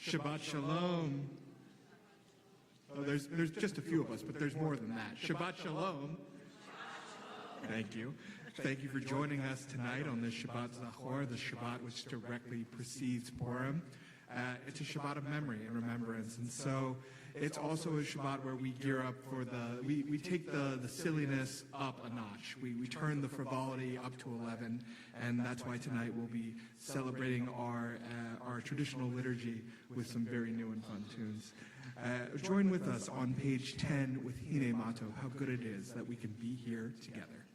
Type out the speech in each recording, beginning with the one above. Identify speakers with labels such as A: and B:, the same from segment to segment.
A: Shabbat Shalom. Oh, there's just a few of us, but there's more than that. Shabbat Shalom. Thank you. Thank you for joining us tonight on this Shabbat Zachor, the Shabbat which directly precedes Purim. It's a Shabbat of memory and remembrance, and so it's also a Shabbat where we gear up for we take the silliness up a notch. We turn the frivolity up to 11, and that's why tonight we'll be celebrating our traditional liturgy with some very new and fun tunes. Join with us on page 10 with Hine Mato, how good it is that we can be here together.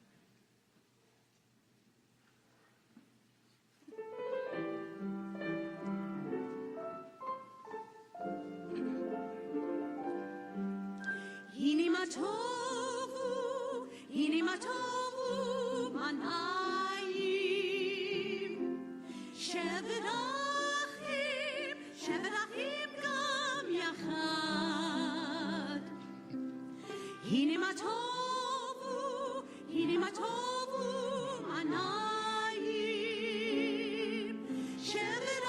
B: Hine matovu manayim, shevet achim gam yachad. Hine matovu manayim, shevet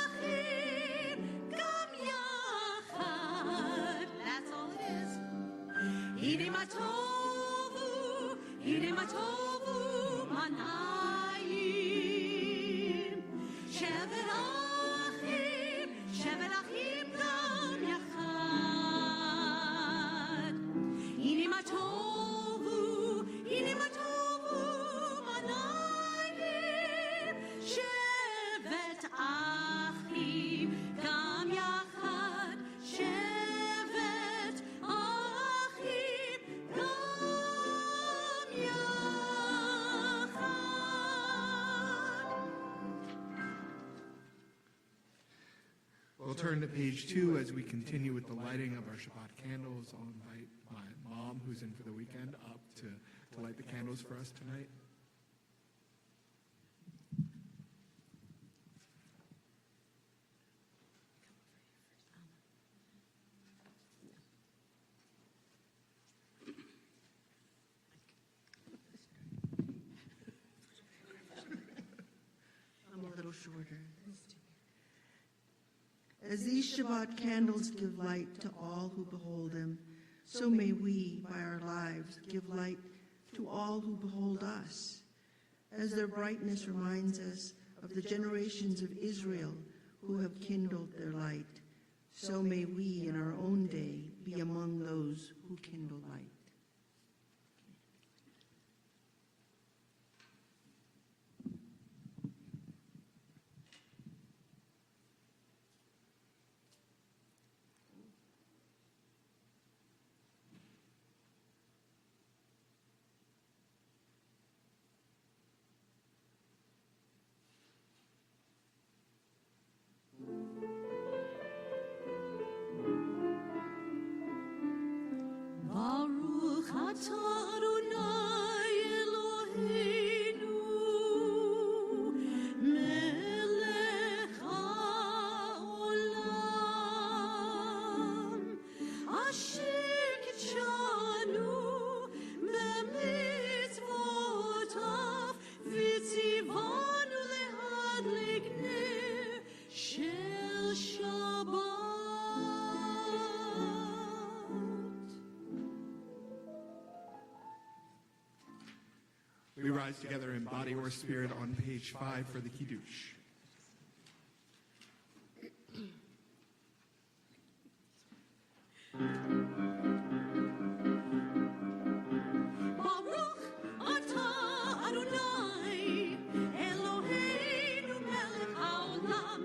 B: achim gam yachad. That's all it is. Hine matovu manayim, shevet achim gam yachad. Hine matovu manayim, shevet achim gam yachad. Shevet achim gam yachad.
A: We'll turn to page 2 as we continue with the lighting of our Shabbat candles. I'll invite my mom, who's in for the weekend, up to light the candles for us tonight.
C: I'm a little shorter. As these Shabbat candles give light to all who behold them, so may we, by our lives, give light to all who behold us. As their brightness reminds us of the generations of Israel who have kindled their light, so may we in our own day be among those who kindle light.
B: Baruch atah Adonai Eloheinu, melech haolam, asher kitshanu b'mitzvotav, v'tzivanu lehadlik ner shel Shabbat.
A: We rise together in body or spirit on page 5 for the Kiddush.
B: Baruch atah Adonai Eloheinu melech haolam,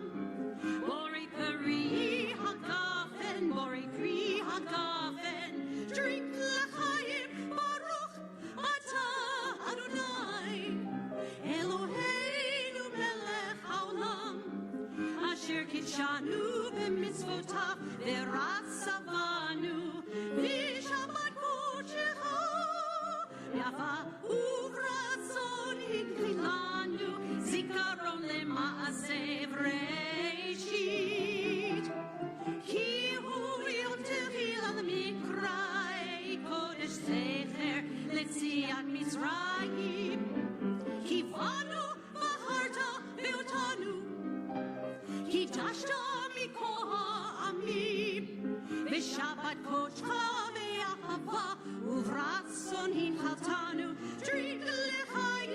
B: borei peri hagafen, borei pri hagafen, drink l'chaim. Baruch atah Adonai Eloheinu melech haolam, asher kitshanu b'mitzvotav v'ratzavanu v'shabbat kodesh yafa uvratzon hinkilanu zikaron lema'aseh v'reishit ki hu yom tevil al mikrai kodesh zecher letziat Mitzrayim kivanu v'harta ve'otanu kidashta כעמים, ושבת קודשך ואהבה, וברצון הנחלתנו, drink לחיים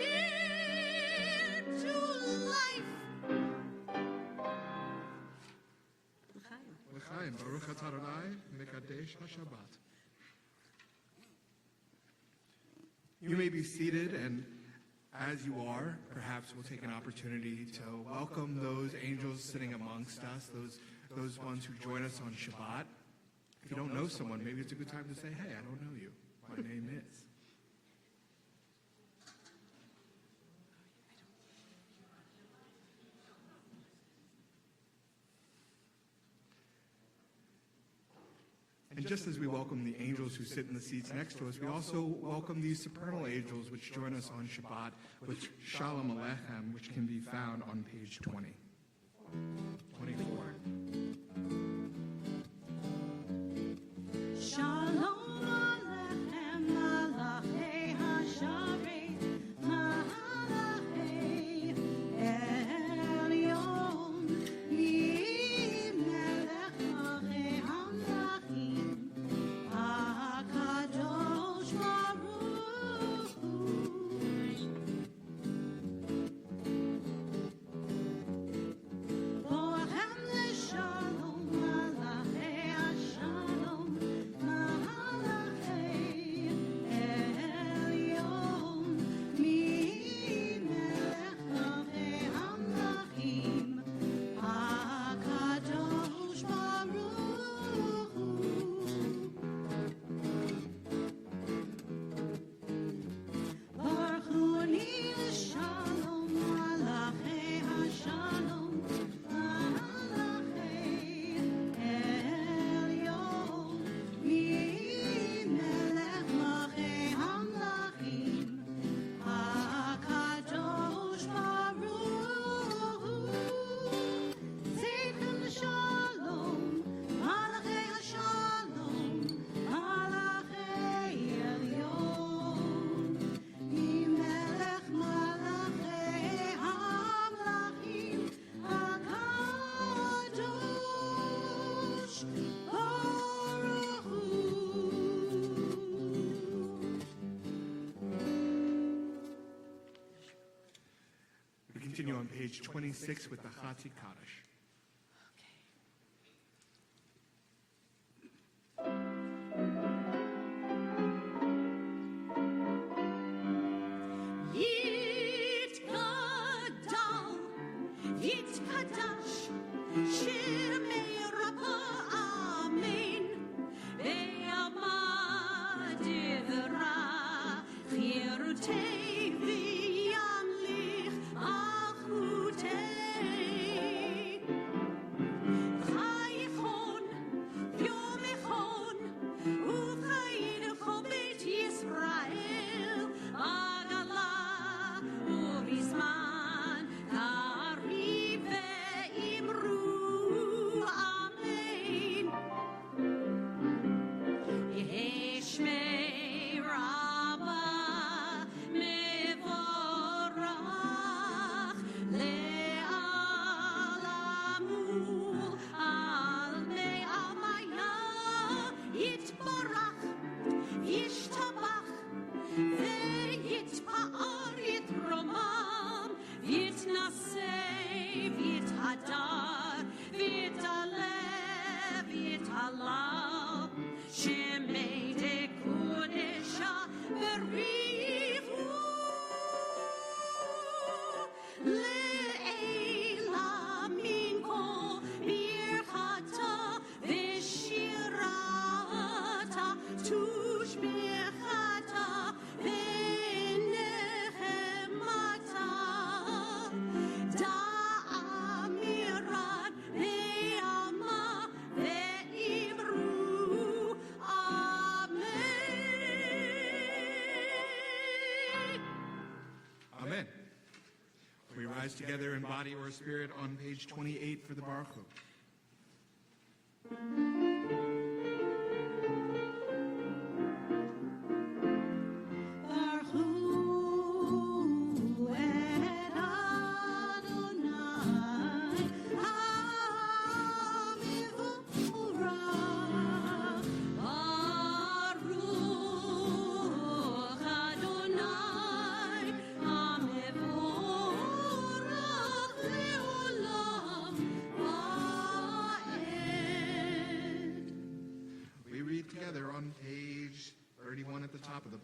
B: to life.
A: L'chaim, Baruch atah Adonai, Mekadesh HaShabbat. You may be seated, and as you are, perhaps we'll take an opportunity to welcome those angels sitting amongst us, those ones who join us on Shabbat. If you don't know someone, maybe it's a good time to say, hey, I don't know you. My name is. And just as we welcome the angels who sit in the seats next to us, we also welcome these supernal angels which join us on Shabbat with Shalom Aleichem, which can be found on page 24.
B: Shalom Aleichem, Malachei HaSharet, Malachei Elyon, Melech Malachei Hamlachim, HaKadosh Baruch Hu. Lorem leshalom, Malachei HaShalom, Malachei Elyon, Melech Malachei Hamlachim, HaKadosh Baruch Hu. Baruch Hu leshalom, Malachei HaShalom, Malachei Elyon, Melech Malachei Hamlachim, HaKadosh Baruch Hu. Seichem leshalom, Malachei HaShalom, Malachei Elyon, Melech Malachei Hamlachim, HaKadosh Baruch Hu.
A: We continue on page 26 with the Chati Kaddish.
B: Yitgadal, Yitkadash, Shemei Rabbah, Amen. Ve'amad divrah, chirutei v'yamlich achutei. Chayichon, Yomechon, Uchayinecho Beit Yisrael, Agala, Ubizman, Kariv ve'imru, Amen. Yeshmei Rabbah mevorach le'alamu al me'amaya yitbarach yishtabach ve'yitpa'ar yitromam yitnaseh v'yithadar v'yitalev v'yithalal shemei dekodesha v'rivu le'ela minko birchata v'shirata tushbechata v'nehemata da'amiran ve'ama ve'imru Amen.
A: Amen. We rise together in body or spirit on page 28 for the Baruch Hu.
B: Baruch Hu et Adonai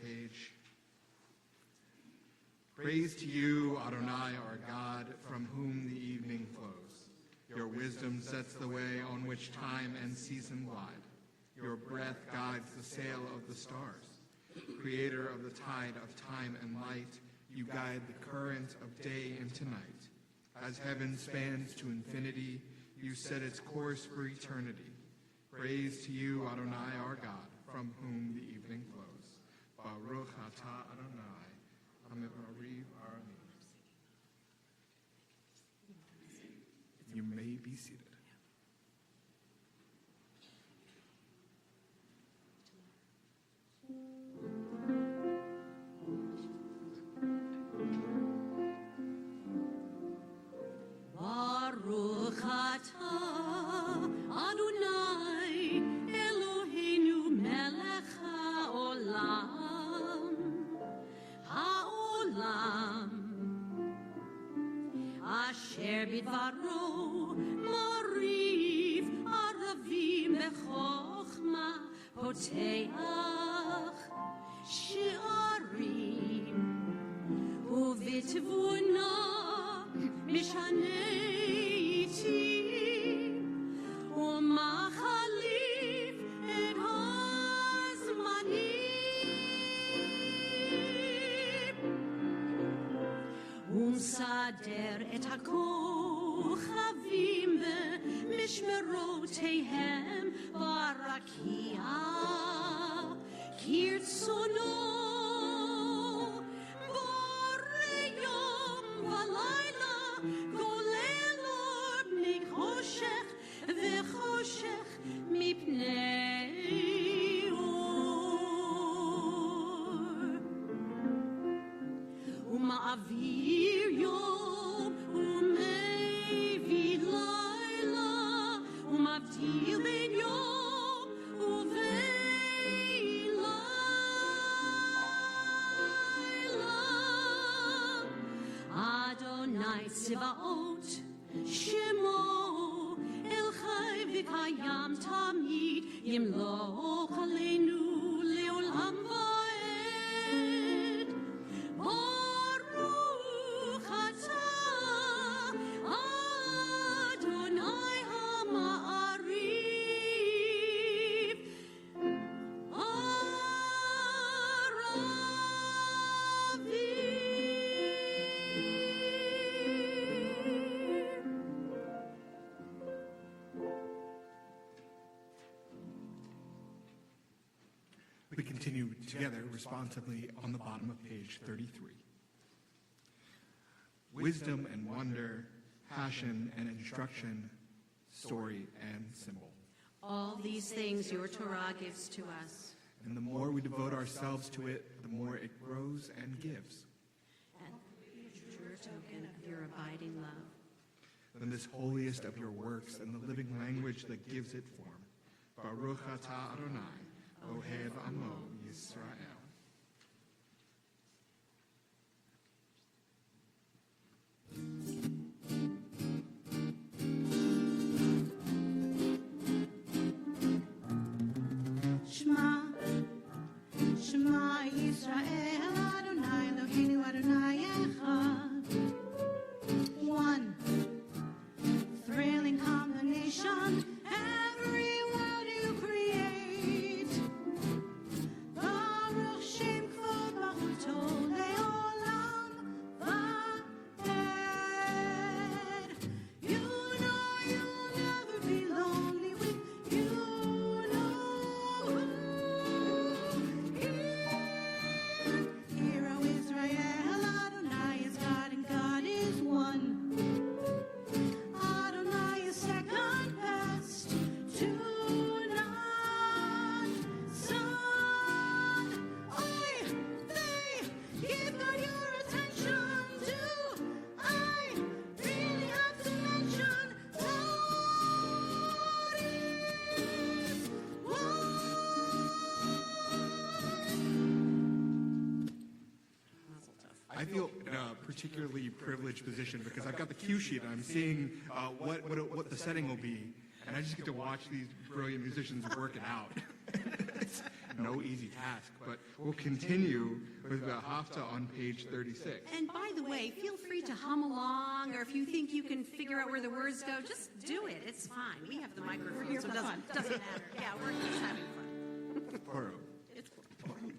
A: page. Praise to you, Adonai, our God, from whom the evening flows. Your wisdom sets the way on which time and season glide. Your breath guides the sail of the stars. Creator of the tide of time and light, you guide the current of day into night. As heaven spans to infinity, you set its course for eternity. Praise to you, Adonai, our God, from whom the evening flows. Baruch atah Adonai, Amivariv Arami. You may be seated.
B: Baruch atah Adonai Eloheinu melech haolam asher bidvaro mariv aravim bechokma poteach she'arim uvitvuna mishaneiti umachalif et hazmanim umsader et hakochavim b'mishmerotehem barakia kirtsono boreyom v'layla golel or mikoshech v'choshech mipnei or uma'avir yom umevi layla umavdil ben yom uvei layla Adonai Tzivaot Shemo El Chai V'Kayam Tamid Yimloch Aleinu Leolam Va'ed Baruch Atah Adonai HaMa'ariv
A: We continue together responsively on the bottom of page 33. Wisdom and wonder, passion and instruction, story and symbol.
B: All these things your Torah gives to us,
A: And the more we devote ourselves to it, the more it grows and gives.
B: and a sure token of your abiding love.
A: Then this holiest of your works and the living language that gives it form. Baruch atah Adonai, Ohev Amo Yisrael.
C: Shema, Shema Yisrael, Adonai Eloheinu Adonai Echad. One thrilling combination, every world you create. Baruch Shem Kvod Baruto Leolam Va'ed. You know you'll never be lonely with you know who. Hear, O Israel, Adonai is God and God is one. Adonai is second best to none. Son, oi, they give God your attention to. I really have to mention God is one.
A: I feel in a particularly privileged position because I've got the cue sheet and I'm seeing what the setting will be, and I just get to watch these brilliant musicians work it out. No easy task, but we'll continue with the Hafta on page 36.
B: And by the way, feel free to hum along, or if you think you can figure out where the words go, just do it. It's fine. We have the microphone, so it doesn't matter. Yeah, we're just having fun.
A: Purim.
B: It's Purim.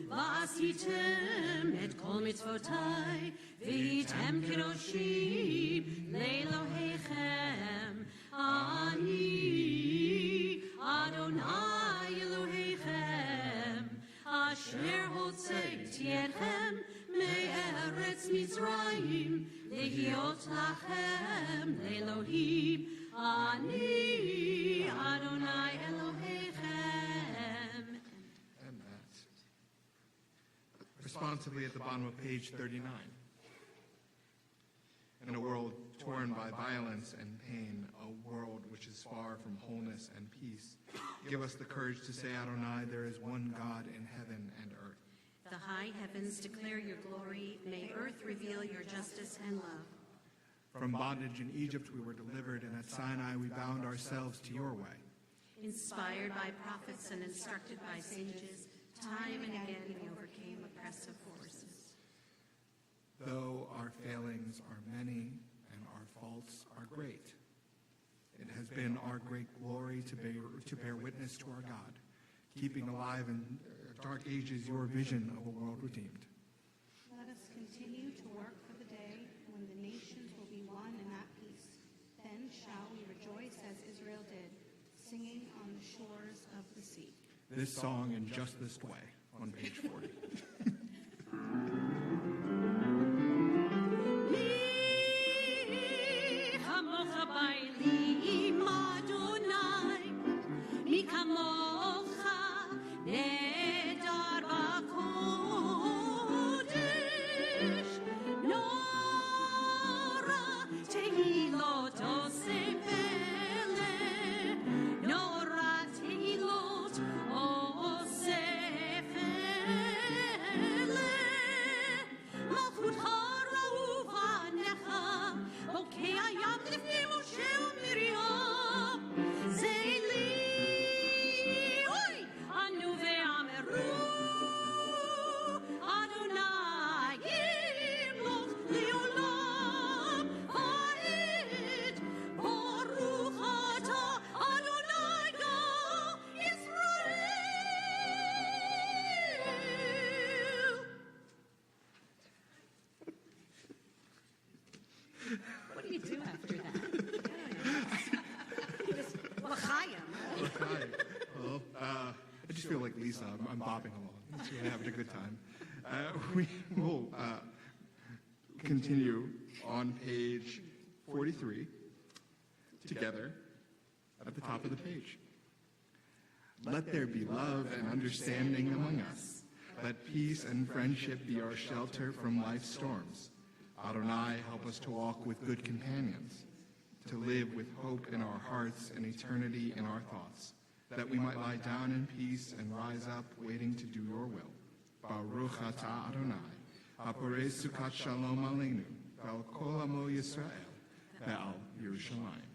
D: ועשיתם את כל מצוותי, והייתם קדושים לאלוהיכם. אני אדוני אלוהיכם, אשר הוצאתי אתכם מארץ מצרים, להיות לכם לאלוהים. אני אדוני אלוהיכם.
A: And that's responsibly at the bottom of page 39. In a world torn by violence and pain, a world which is far from wholeness and peace, give us the courage to say, Adonai, there is one God in heaven and earth.
B: The high heavens declare your glory. May earth reveal your justice and love.
A: From bondage in Egypt we were delivered, and at Sinai we bound ourselves to your way.
B: Inspired by prophets and instructed by sages, time and again we overcame oppressive forces.
A: Though our failings are many and our faults are great, it has been our great glory to bear witness to our God, keeping alive in dark ages your vision of a world redeemed.
E: Let us continue to work for the day when the nations will be one and at peace. Then shall we rejoice as Israel did, singing on the shores of the sea.
A: This song in just this way on page 40. feel like Lisa. I'm bopping along. It's really having a good time. We will continue on page 43 together at the top of the page. Let there be love and understanding among us. Let peace and friendship be our shelter from life's storms. Adonai, help us to walk with good companions, to live with hope in our hearts and eternity in our thoughts, that we might lie down in peace and rise up waiting to do your will. Baruch atah Adonai, haporei sukat shalom aleinu, ve'al kol amo Yisrael, ve'al Yerushalayim.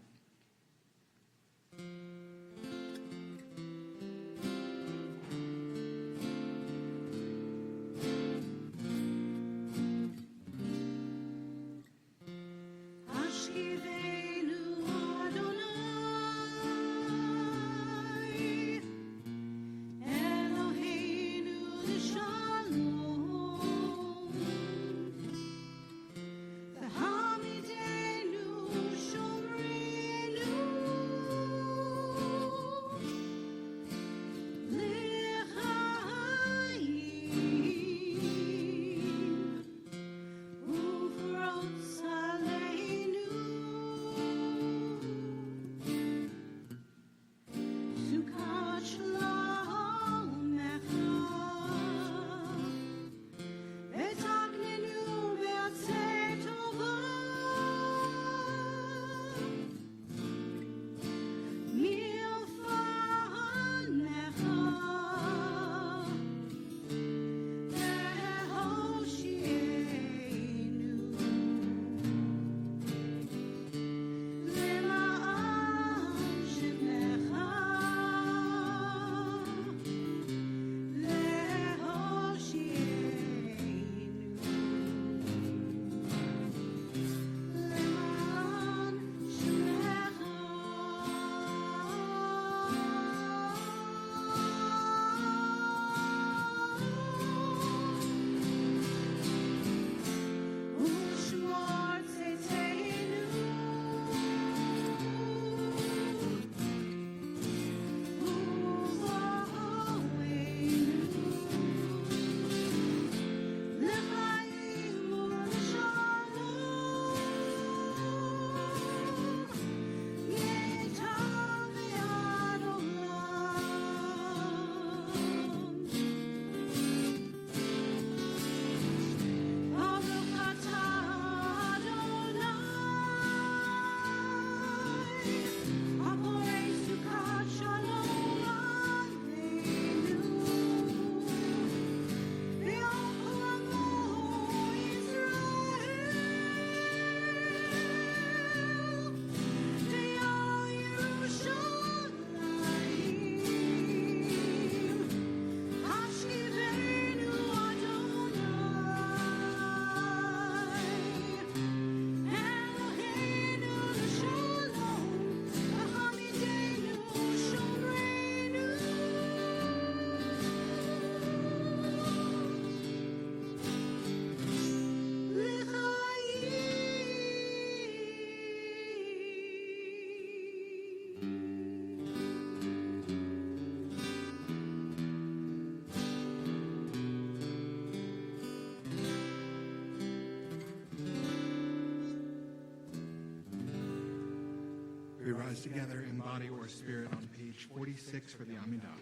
A: We rise together in body or spirit on page 46 for the Amidah.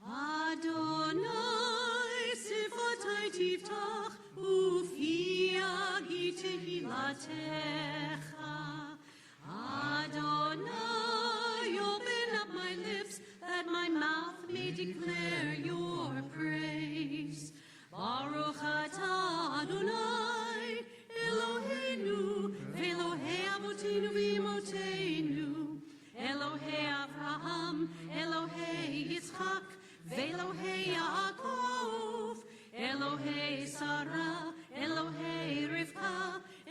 D: Adonai sifatai tiftach ufia gitehilatecha. Adonai, open up my lips that my mouth may declare your praise. Baruch atah Adonai Eloheinu ve'Elohei avotenu v'imotenu, Elohei Avraham, Elohei Yitzchak, ve'Elohei Yaakov, Elohei Sarah, Elohei Rivka,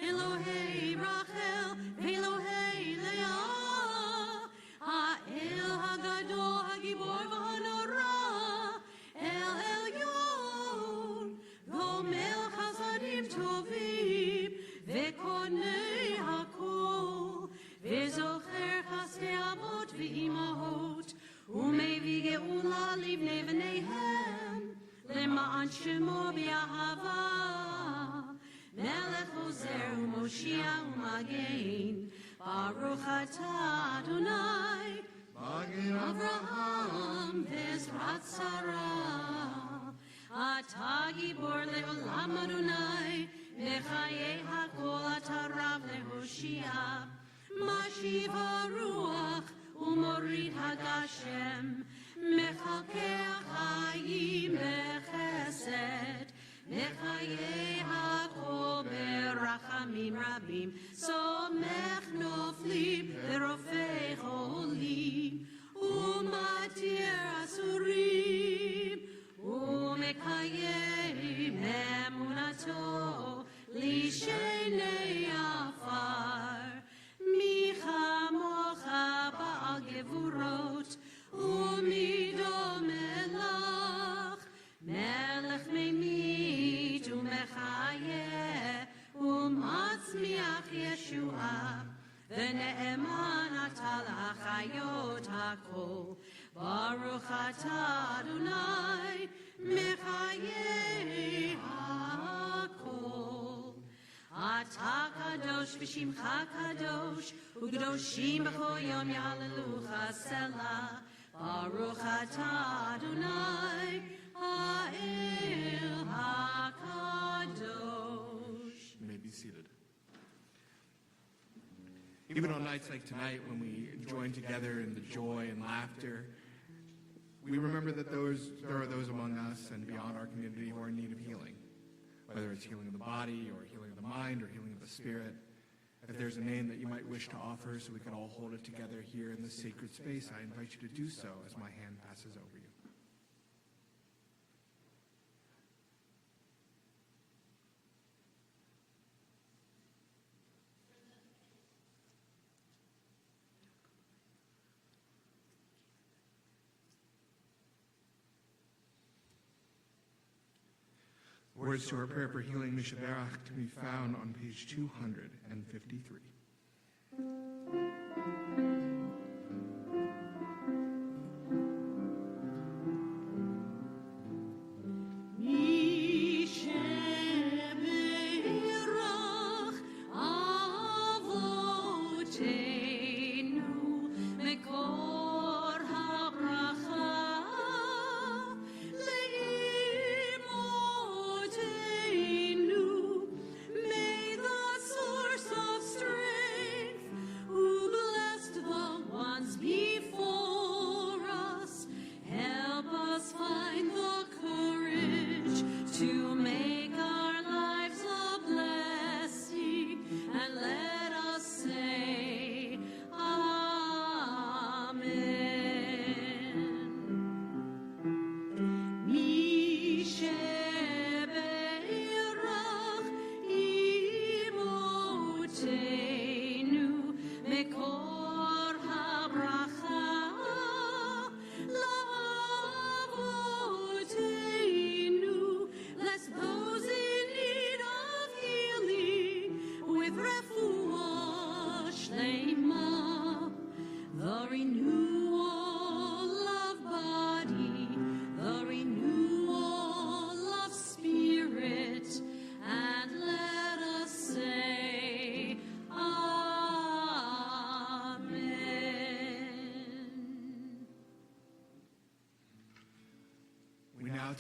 D: Elohei Rachel, ve'Elohei Leah, Ha'el Hagadol Hagibor v'Hanora, El Elyon, Gomel Chasadim Tovim, ve'Konei Hakol, ve'Zocher Chasdei Avot v'Imot למען שמו באהבה. מלך עוזר ומושיע ומגן, ברוך אתה אדוני,
A: מגן
D: אברהם ועזרת שרה. אתה גיבור לעולם אדוני, בחיי הכל אתה רב להושיע. משיב הרוח ומוריד הגשם, מחלקי החיים בחסד, בחיי הכל ברחמים רבים, סומך נופלים ורופא חולים, ומתיר אסורים, ומקיים אמונתו לשני עפר. מי כמוך בעל גבורות, ומי דומה לך, מלך ממית ומחיה, ומצמיח ישועה, ונאמן אתה לחיות הכל. ברוך אתה אדוני, מחיי הכל. אתה קדוש ושמך קדוש, וקדושים בכל יום יהללוך סלה. ברוך אתה אדוני, האל הקדוש.
A: You may be seated. Even on nights like tonight, when we join together in the joy and laughter, we remember that there are those among us and beyond our community who are in need of healing, whether it's healing of the body or healing of the mind or healing of the spirit. If there's a name that you might wish to offer so we can all hold it together here in this sacred space, I invite you to do so as my hand passes over you. Words to our prayer for healing, Mishaberach, can be found on page 253.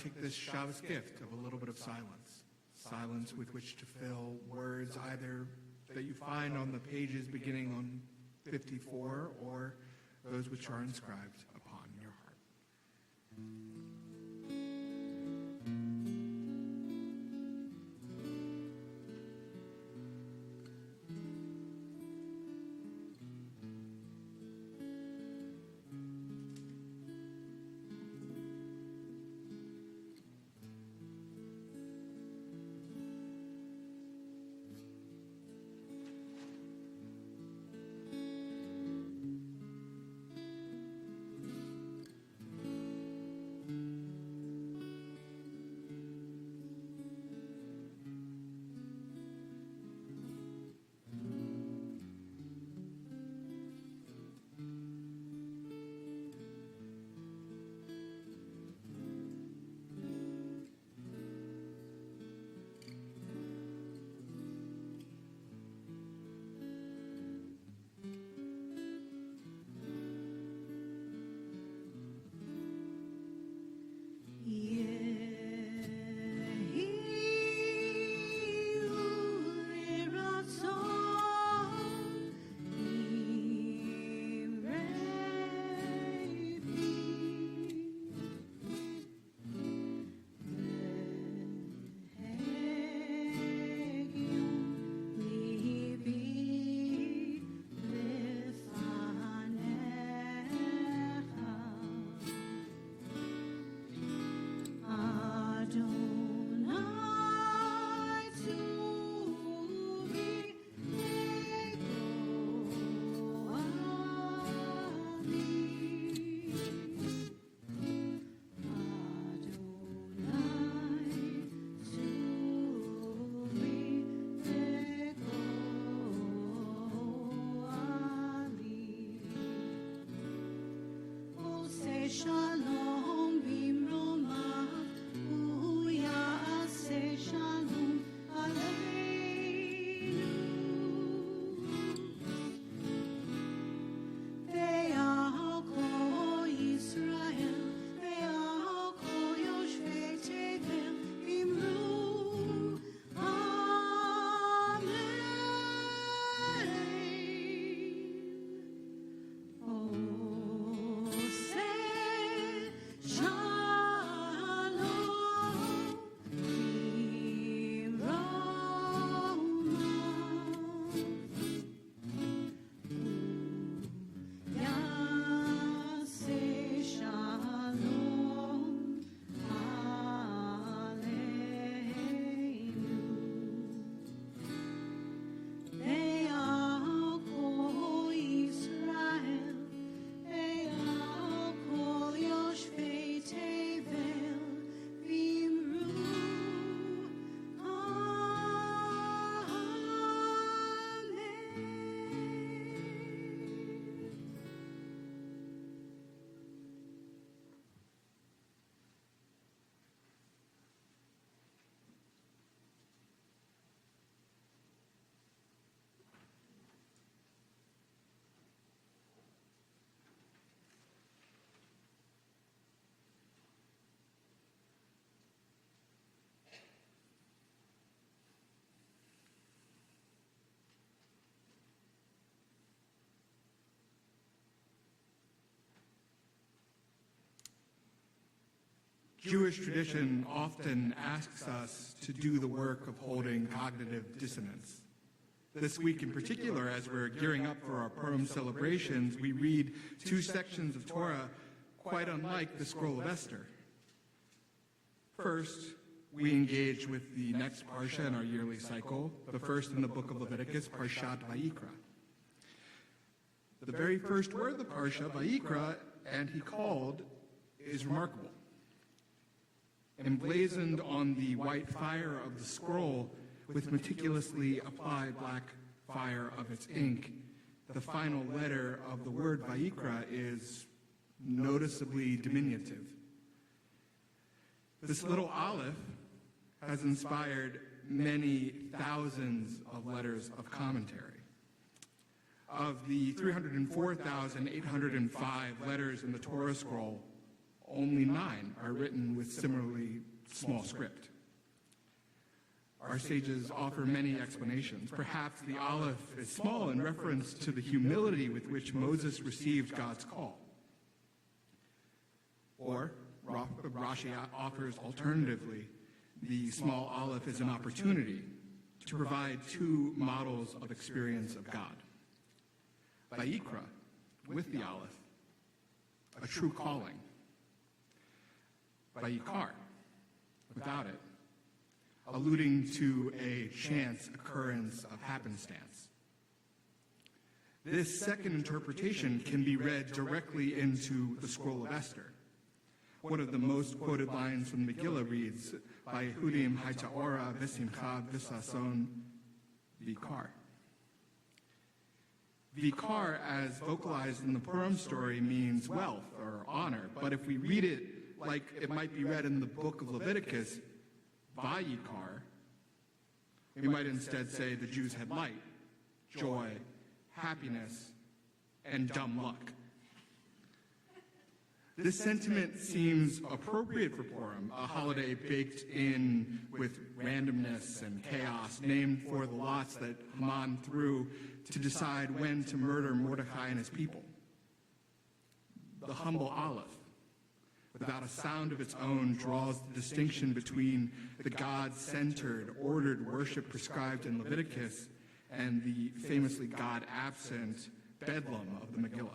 A: Take this Shabbos gift of a little bit of silence, silence with which to fill words either that you find on the pages beginning on 54 or those which are inscribed upon your heart.
E: Shalom bimromav, hu ya'aseh shalom aleinu. Ve'al kol Yisrael, ve'al kol yoshvei tevel, bimru amen.
A: Jewish tradition often asks us to do the work of holding cognitive dissonance. This week in particular, as we're gearing up for our Purim celebrations, we read two sections of Torah quite unlike the Scroll of Esther. First, we engage with the next Parsha in our yearly cycle, the first in the book of Leviticus, Parshat Vayikra. The very first word of the Parsha, Vayikra, and he called, is remarkable. Emblazoned on the white fire of the scroll with meticulously applied black fire of its ink, the final letter of the word Vayikra is noticeably diminutive. This little aleph has inspired many thousands of letters of commentary. Of the 304,805 letters in the Torah scroll, only 9 are written with similarly small script. Our sages offer many explanations. Perhaps the aleph is small in reference to the humility with which Moses received God's call. Or, Rashi offers alternatively, the small aleph is an opportunity to provide two models of experience of God. Vayikra, with the aleph, a true calling. Vayikar, without it, alluding to a chance occurrence of happenstance. This second interpretation can be read directly into the Scroll of Esther. One of the most quoted lines from the Megillah reads, Vayehudim hayta'ora v'simcha v'sason vikar. Vikar, as vocalized in the Purim story, means wealth or honor, but if we read it like it might be read in the book of Leviticus, Vayikar, we might instead say the Jews had light, joy, happiness, and dumb luck. This sentiment seems appropriate for Purim, a holiday baked in with randomness and chaos, named for the lots that Haman threw to decide when to murder Mordecai and his people. The humble olive, without a sound of its own, draws the distinction between the God-centered, ordered worship prescribed in Leviticus and the famously God-absent bedlam of the Megillah.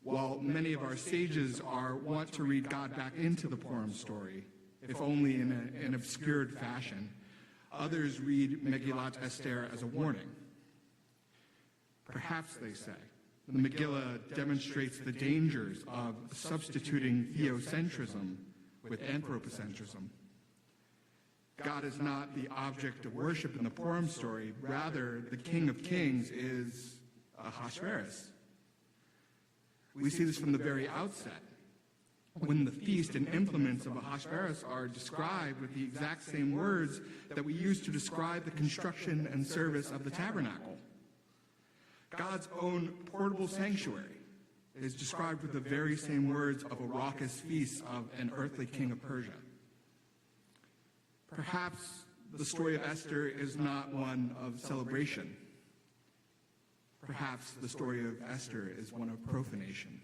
A: While many of our sages want to read God back into the Purim story, if only in an obscured fashion, others read Megillat Esther as a warning. Perhaps, they say, the Megillah demonstrates the dangers of substituting theocentrism with anthropocentrism. God is not the object of worship in the Purim story. Rather, the King of Kings is Ahasuerus. We see this from the very outset, when the feast and implements of Ahasuerus are described with the exact same words that we use to describe the construction and service of the tabernacle. God's own portable sanctuary is described with the very same words of a raucous feast of an earthly king of Persia. Perhaps the story of Esther is not one of celebration. Perhaps the story of Esther is one of profanation.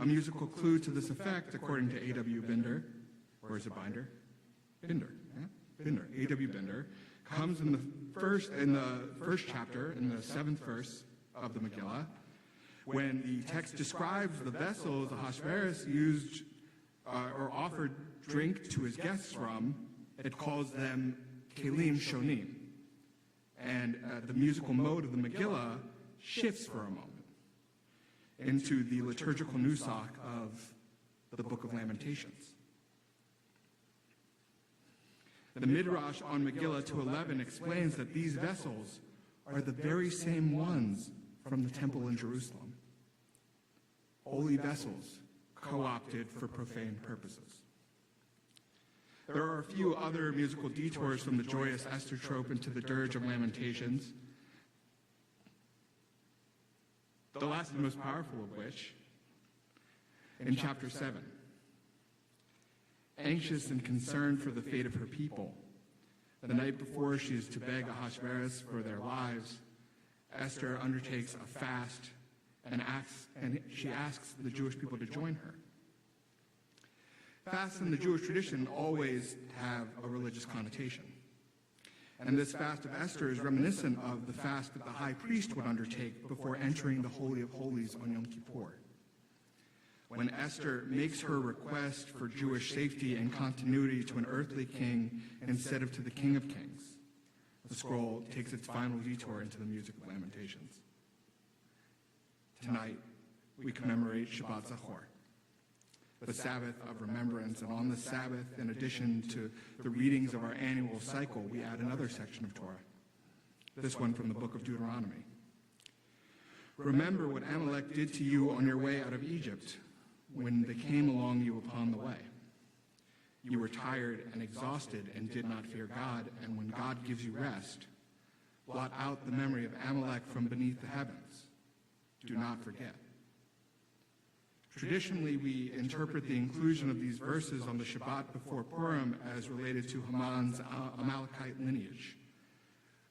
A: A musical clue to this effect, according to A.W. Binder, or is it Binder? Binder, yeah? Binder, A.W. Binder, comes in the first chapter, in the 7th verse of the Megillah, when the text describes the vessels Ahasuerus used or offered drink to his guests from. It calls them kelim shonim. And the musical mode of the Megillah shifts for a moment into the liturgical nusach of the Book of Lamentations. The Midrash on Megillah 2:11 explains that these vessels are the very same ones from the temple in Jerusalem. Holy vessels co-opted for profane purposes. There are a few other musical detours from the joyous Esther trope into the dirge of Lamentations, the last and most powerful of which, in chapter 7. Anxious and concerned for the fate of her people, the night before she is to beg Ahasuerus for their lives, Esther undertakes a fast and she asks the Jewish people to join her. Fasts in the Jewish tradition always have a religious connotation. And this fast of Esther is reminiscent of the fast that the high priest would undertake before entering the Holy of Holies on Yom Kippur. When Esther makes her request for Jewish safety and continuity to an earthly king instead of to the King of Kings, the scroll takes its final detour into the music of Lamentations. Tonight, we commemorate Shabbat Zachor, the Sabbath of remembrance, and on the Sabbath, in addition to the readings of our annual cycle, we add another section of Torah, this one from the book of Deuteronomy. Remember what Amalek did to you on your way out of Egypt, when they came along you upon the way. You were tired and exhausted and did not fear God, and when God gives you rest, blot out the memory of Amalek from beneath the heavens. Do not forget. Traditionally, we interpret the inclusion of these verses on the Shabbat before Purim as related to Haman's Amalekite lineage.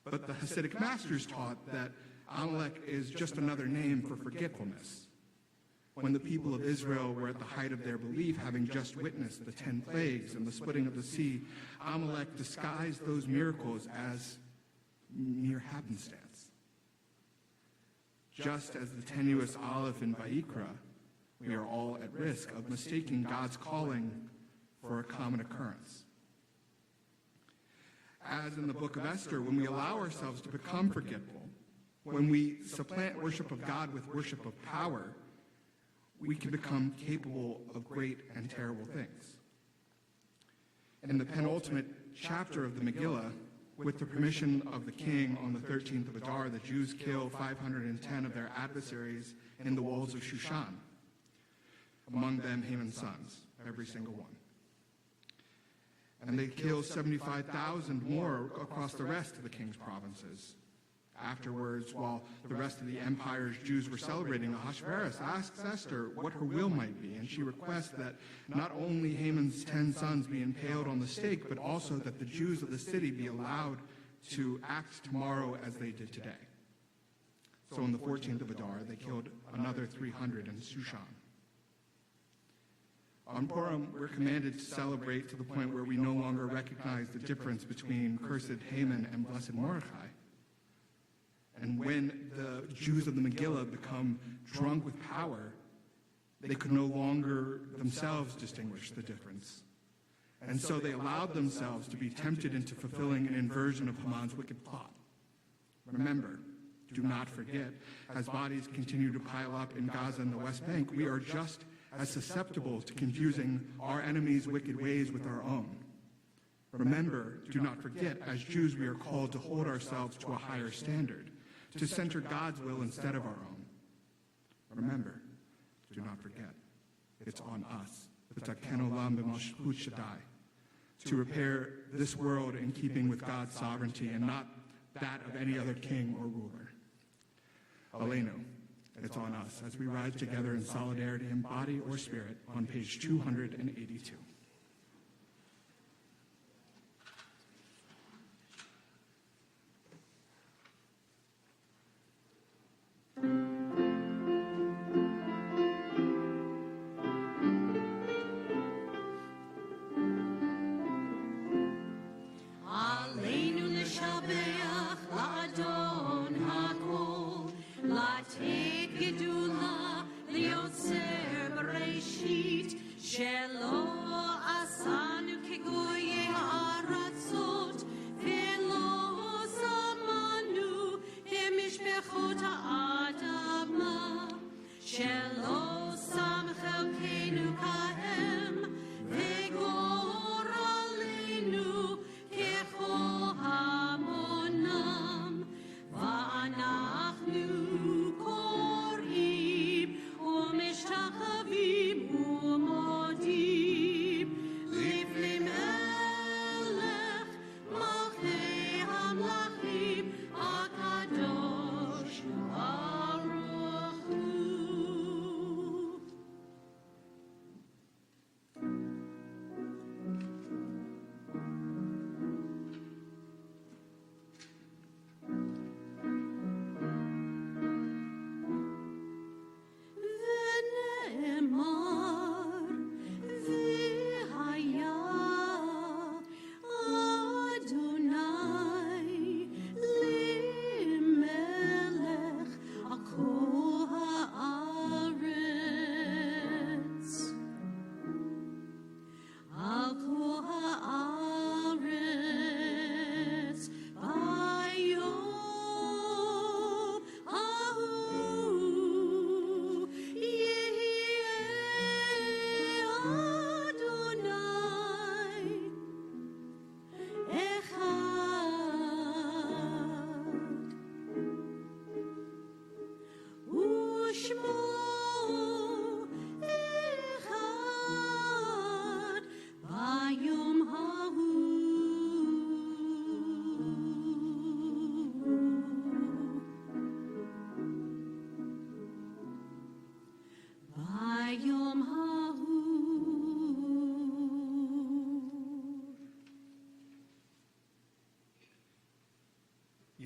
A: But the Hasidic masters taught that Amalek is just another name for forgetfulness. When the people of Israel were at the height of their belief, having just witnessed the 10 plagues and the splitting of the sea, Amalek disguised those miracles as mere happenstance. Just as the tenuous olive in Vayikra, we are all at risk of mistaking God's calling for a common occurrence. As in the book of Esther, when we allow ourselves to become forgetful, when we supplant worship of God with worship of power, we can become capable of great and terrible things. In the penultimate chapter of the Megillah, with the permission of the king, on the 13th of Adar, the Jews kill 510 of their adversaries in the walls of Shushan. Among them, Haman's sons, every single one. And they kill 75,000 more across the rest of the king's provinces. Afterwards, while the rest of the empire's Jews were celebrating, Ahasuerus asks Esther what her will might be, and she requests that not only Haman's 10 sons be impaled on the stake, but also that the Jews of the city be allowed to act tomorrow as they did today. So on the 14th of Adar, they killed another 300 in Shushan. On Purim, we're commanded to celebrate to the point where we no longer recognize the difference between cursed Haman and blessed Mordecai. And when the Jews of the Megillah become drunk with power, they could no longer themselves distinguish the difference. And so they allowed themselves to be tempted into fulfilling an inversion of Haman's wicked plot. Remember, do not forget, as bodies continue to pile up in Gaza and the West Bank, we are just as susceptible to confusing our enemies' wicked ways with our own. Remember, do not forget, as Jews we are called to hold ourselves to a higher standard, to center God's will instead of our own. Remember, do not forget, it's on us, to repair this world in keeping with God's sovereignty and not that of any other king or ruler. Aleinu, it's on us as we rise together in solidarity in body or spirit on page 282.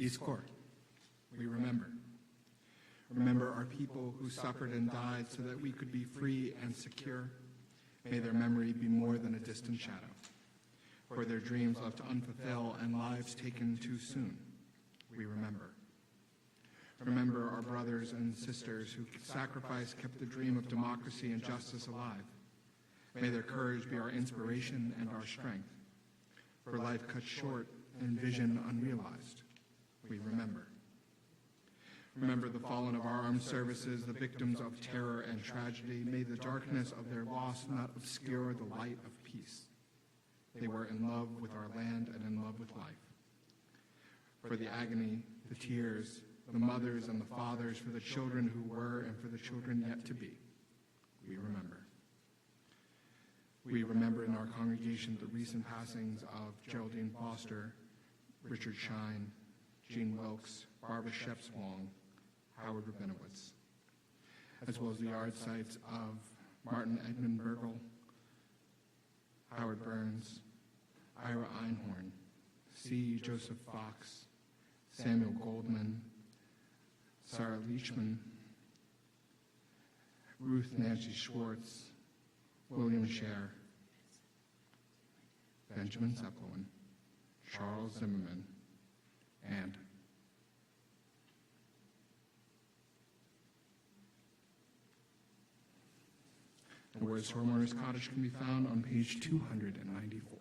A: Yizkor, we remember. Remember our people who suffered and died so that we could be free and secure. May their memory be more than a distant shadow. For their dreams left unfulfilled and lives taken too soon, we remember. Remember our brothers and sisters who sacrificed kept the dream of democracy and justice alive. May their courage be our inspiration and our strength. For life cut short and vision unrealized, we remember. Remember the fallen of our armed services, the victims of terror and tragedy. May the darkness of their loss not obscure the light of peace. They were in love with our land and in love with life. For the agony, the tears, the mothers and the fathers, for the children who were and for the children yet to be, we remember. We remember in our congregation the recent passings of Geraldine Foster, Richard Shine, Gene Wilkes, Barbara Shepswong, Howard Rabinowitz, as well as the yard sites of Martin Edmund Burgle, Howard Burns, Ira Einhorn, C. Joseph Fox, Samuel Goldman, Sarah Leachman, Ruth Nancy Schwartz, William Scher, Benjamin Zeppelin, Charles Zimmerman, and whereas Homeowner's Cottage can be found on page 294.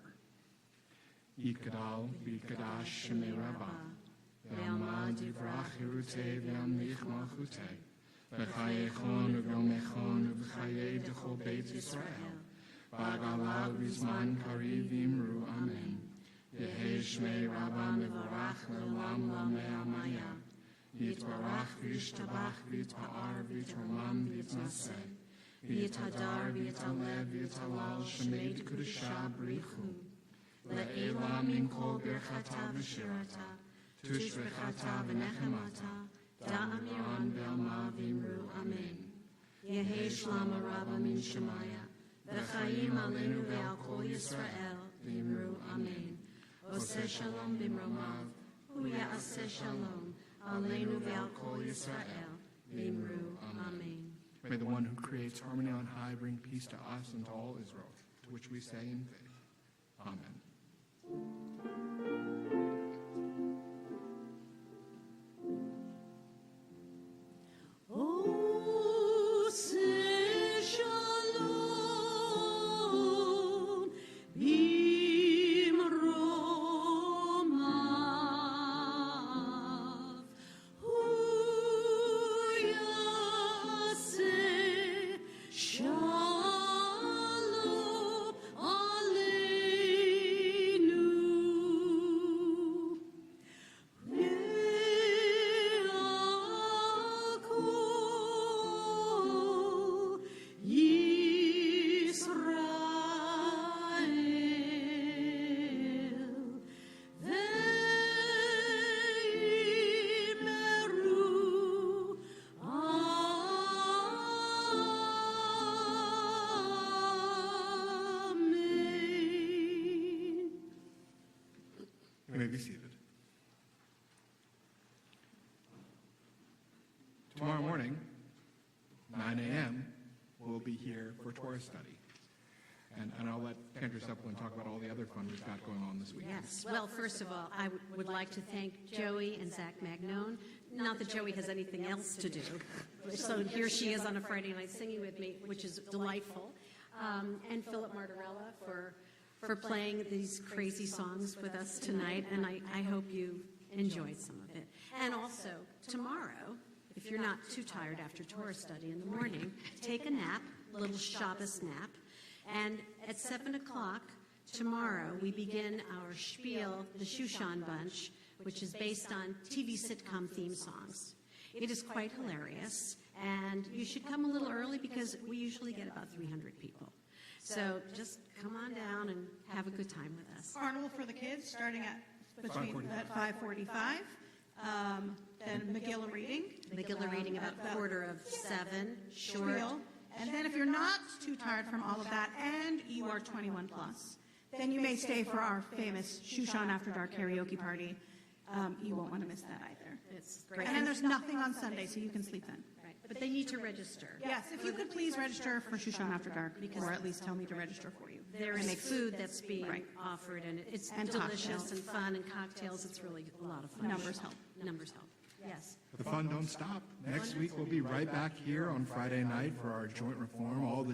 A: Yikadal b'kadash shemei rabba, ve'alma divrach hirutei ve'amlich malchutei, v'chayechon u'v'yomechon u'v'chayei d'chol beit Yisrael, v'agalav b'zman kariv v'imru amen. Yehi shmei rabba mevorach le'olam lamei amaya, yitbarach v'yishtabach v'yitpa'ar v'yitromam v'yitnaseh, v'yitadar v'yitaleh v'yitalal shemei d'kudusha b'richu, le'ela min kol birchata v'shirata, tushbechata v'nechemata, da'amiran ve'alma v'imru amen. Yehi shlama rabba min shemaya, v'chayim aleinu ve'al kol Yisrael v'imru amen. Oseh shalom b'mromav, hu ya'aseh shalom, aleinu ve'al kol Yisrael v'imru amen. May the one who creates harmony on high bring peace to us and to all Israel, to which we say in faith. Amen.
D: Oseh shalom b'mromav, hu yaseh shalom aleinu, ve'al kol Yisrael ve'imeru amen.
A: You may be seated. Tomorrow morning, 9 a.m., we'll be here for Torah study. And I'll let Kendra Zeppelin talk about all the other fun we've got going on this week.
B: Yes. Well, first of all, I would like to thank Joey and Zach Magnone. Not that Joey has anything else to do. So here she is on a Friday night singing with me, which is delightful. And Philip Martorella for playing these crazy songs with us tonight. And I hope you enjoyed some of it. And also, tomorrow, if you're not too tired after Torah study in the morning, take a nap, a little Shabbos nap. And at 7 o'clock tomorrow, we begin our spiel, the Shushan Bunch, which is based on TV sitcom theme songs. It is quite hilarious, and you should come a little early because we usually get about 300 people. So just come on down and have a good time with us.
E: Carnival for the kids starting at 5:45. Then Megillah reading.
B: Megillah reading about 6:45, short.
E: Spiel. And then if you're not too tired from all of that and you are 21 plus, then you may stay for our famous Shushan After Dark karaoke party. You won't want to miss that either.
B: It's great.
E: And then there's nothing on Sunday, so you can sleep in.
B: Right. But they need to register.
E: Yes, if you could please register for Shushan After Dark, or at least tell me to register for you.
B: There is food that's being offered, and it's
E: And
B: delicious
E: cocktails.
B: and fun, and cocktails. It's really a lot of fun.
E: Numbers help.
B: Numbers help. Yes.
A: The fun don't stop. Next week, we'll be right back here on Friday night for our joint reform. All the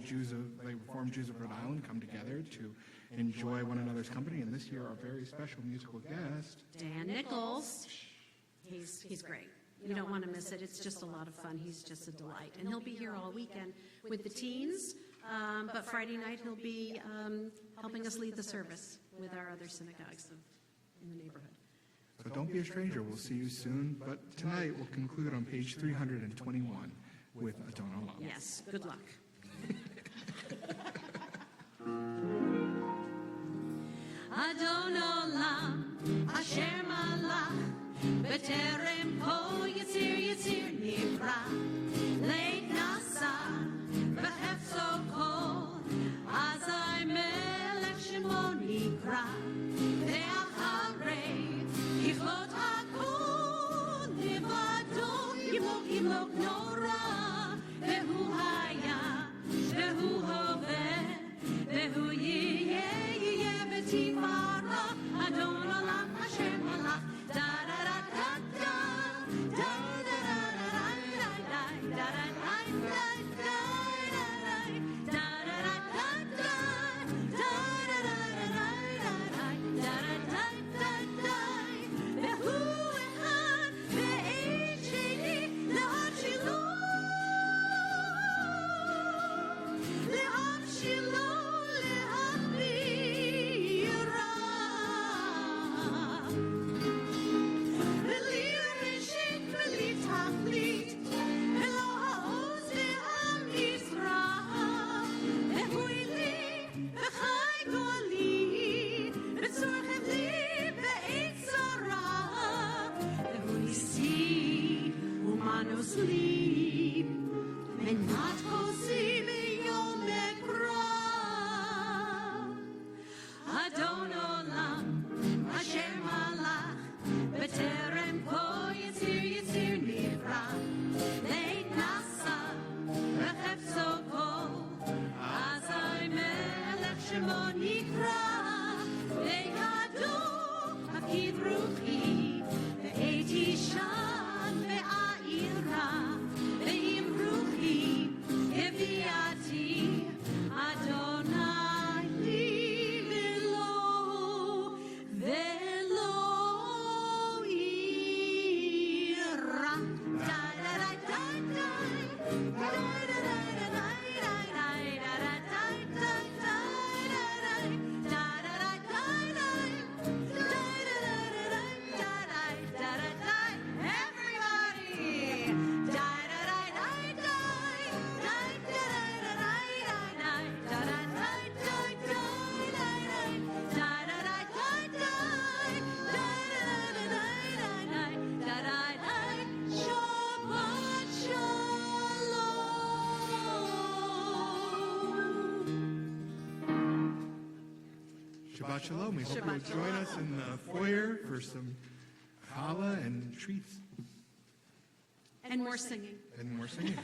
A: Reformed Jews of Rhode Island come together to enjoy one another's company. And this year, our very special musical guest,
B: Dan Nichols. He's great. You don't want to miss it. It's just a lot of fun. He's just a delight. And he'll be here all weekend with the teens. But Friday night, he'll be helping us lead the service with our other synagogues in the neighborhood.
A: so don't be a stranger. We'll see you soon. But tonight, we'll conclude on page 321 with Adon Olam.
B: Yes. Good luck.
D: Adon Olam, Asher Malach,
B: בטרם כה יציר נברא, לית נשא בחפצו כל, אזי מלך שמו נקרא, ואחרי ככלות הכל לבדו ימלוך נורא, והוא היה, והוא הווה, והוא יהיה בתפארה, אדון עולם אשר מלך. Sleep, and not go see me yom ekra. Adon olam, asher malach, b'terem ko yitzir nivra, leit nasa, b'chefzo kol, azai melech shemo nikra, ve'yado hakid ruchi, ve'eti shan ve'a'ira, ve'im ruchi, eviati, Adonai li velo, velo ira. Shabbat shalom.
A: Shabbat shalom. We hope
B: Shabbat
A: you'll join us in the foyer for some challah and treats
B: And more singing.
A: and more singing.